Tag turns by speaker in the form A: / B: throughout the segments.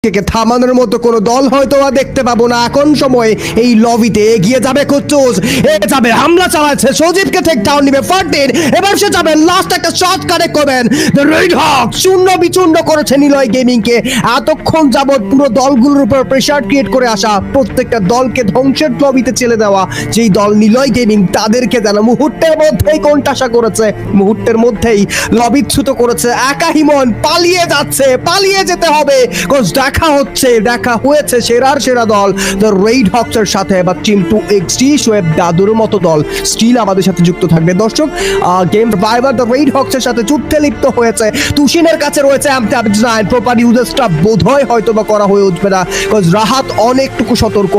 A: কে থামানোর মতো কোনো দল হয়তো আর দেখতে পাবো না। এখন সময় এই লবিতে এগিয়ে যাবে কুদ্দুস, যাবে হামলা চালাচ্ছে, সজীবকে টেক ডাউন নিবে ফারদিন, এবার সে যাবে লাস্ট একটা শট কানেক্ট করবেন। দ্য রেড হক শূন্য বিচূর্ণ করেছে নিলয় গেমিং কে। এতক্ষণ যাবত পুরো দলগুলোর উপর প্রেসার ক্রিয়েট করে আসা, প্রত্যেকটা দলকে ধ্বংসের লবিতে ছেড়ে দেওয়া যেই দল নিলয় গেমিং, তাদেরকে যেন মুহূর্তের মধ্যেই কোণঠাসা করেছে, মুহূর্তের মধ্যেই লবিচ্যুত করেছে। একা হিমন পালিয়ে যাচ্ছে, পালিয়ে যেতে হবে। দেখা হয়েছে সেরার সেরা দল দ্য রেড হকস এর সাথে। এবার টিম 2XT শোয়েব দাদুর মতো দল স্টিল আমাদের সাথে যুক্ত থাকবে। দর্শক, game survivor the Red Hawks এর সাথে যুদ্ধে লিপ্ত হয়েছে। তুষিনের কাছে রয়েছে M9 প্রপার ইউজেসটা বোধহয় হয়তো বা করা হয়ে উঠবে না, বিকজ রাহাত অনেকটুকু সতর্ক।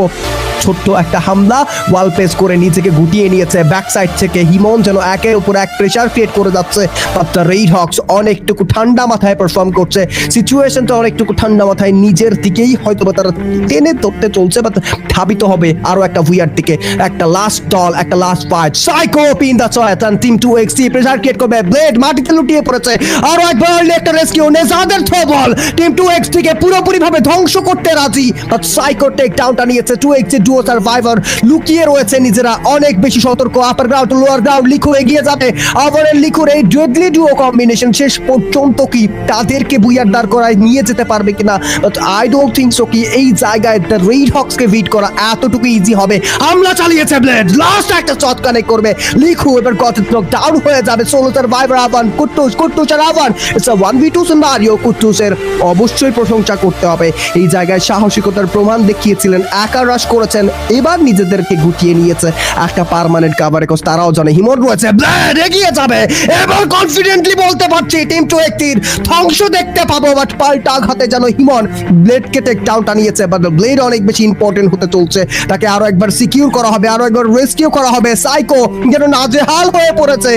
A: ছোট্ট একটা হামলা ওয়াল পেস করে নিজেকে গুটিয়ে নিয়েছে ব্যাক সাইড থেকে। হিমন যেন একের উপর এক প্রেসার ক্রিয়েট করে যাচ্ছে, বাট দ্য রেড হকস অনেকটুকু ঠান্ডা মাথায় পারফর্ম করছে। সিচুয়েশনটা অনেকটুকু ঠান্ডা মাথায় নিজের দিকেই হয়তো বা তারা টেনে ধরতে চলছে, বাট ধাবিত হবে আরো একটা ভুইয়ার দিকে। একটা লাস্ট দল, একটা last fight. Psycho pin the choice and team 2XT pressure create করবে। ব্লেড মাটিতে লুটিয়ে পড়েছে। আরো একবার একটা রেস্কিউ, নেজাদের থ্রো বল টিম 2XT কে পুরোপুরি ভাবে ধ্বংস করতে রাজি, বাট সাইকো টেক ডাউনটা নিয়েছে। 2XT ডুও সার্ভাইভার লুকিয়ে রয়েছে নিজেরা, অনেক বেশি সতর্ক। আপার গ্রাউন্ড লোয়ার গ্রাউন্ড, লিখু এগিয়ে যাবে। আবারের লিখুর এই ডেডলি ডুও কম্বিনেশন শেষ পর্যন্ত কি তাদেরকে বুইয়ার দাঁড় করায় নিয়ে যেতে পারবে কিনা, but I don't think so কি এই জায়গায় দ্য রেড হকস কে বিট করা এতটুকু ইজি হবে। হামলা চালিয়েছে ব্লেড, লাস্ট একটা শট কানেক্ট করবে লিখু, এবার কতটুকু ডাউন হয়ে যাবে। সোলো সার্ভাইভার আবান, কুট্টুস আর Aban, it's a 1v2 scenario. কুট্টুসের অবশ্যই প্রশংসা করতে হবে, এই জায়গায় সাহসিকতার প্রমাণ দেখিয়েছিলেন, একা রাশ করেছেন, এবার নিজেদেরকে গুটিয়ে নিয়েছে একটা পার্মানেন্ট কাভারে। কোস তারাও জানে হিমন রয়েছে, ব্লেড এগিয়ে যাবে। এবার কনফিডেন্টলি বলতে পারছি টিম 2XT ধ্বংস দেখতে পাবো, বাট পাল্টা আঘাতে যেন হিমন ব্লেডকে টেক ডাউনটা নিয়েছে। বাট ব্লেড অনেক বেশি ইম্পর্টেন্ট হতে চলছে, তাকে আরো একবার সিকিউর করা হবে, আরো একবার রেস্কিউ করা হবে। সাইকো যেন নাজেহাল হয়ে পড়েছে,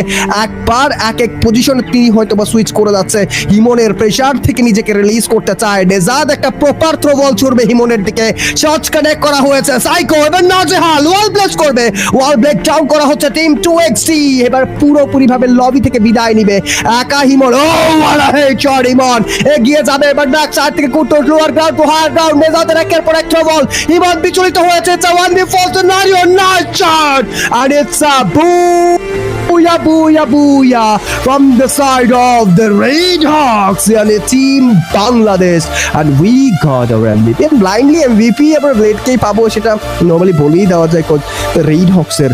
A: একবার এক এক পজিশনে তিনি হয়তো বা সুইচ করে যাচ্ছে। হিমনের প্রেসার থেকে নিজেকে রিলিজ করতে চায়। নেজাদ একটা প্রপার থ্রো বল ছুড়বে হিমনের দিকে, শট কানেক্ট করা হয়েছে। সাইকো এবার নাজেহাল, ওয়াল ব্লেস করবে, ওয়াল ব্রেক ডাউন করা হচ্ছে টিম 2XT। এবার পুরোপুরি ভাবে লবি থেকে বিদায় নিবে একা হিমন। ও ওয়ালা হেডশট, হিমন এগিয়ে যাবে। এবার ব্যাক সাইড থেকে Kuttus lower ground to higher ground, নেজাদের একের পর এক থ্রো বল। হিমন বিচলিত হয়েছে। It's a 1v4 scenario, nice shot and it's a booyah booyah booyah from the side of the Red Hawks and team Bangladesh, and we got our MVP and blindly MVP এবার ব্লেডকেই পাবো, সেটা normally বলেই দেওয়া যায়। Red Hawks এর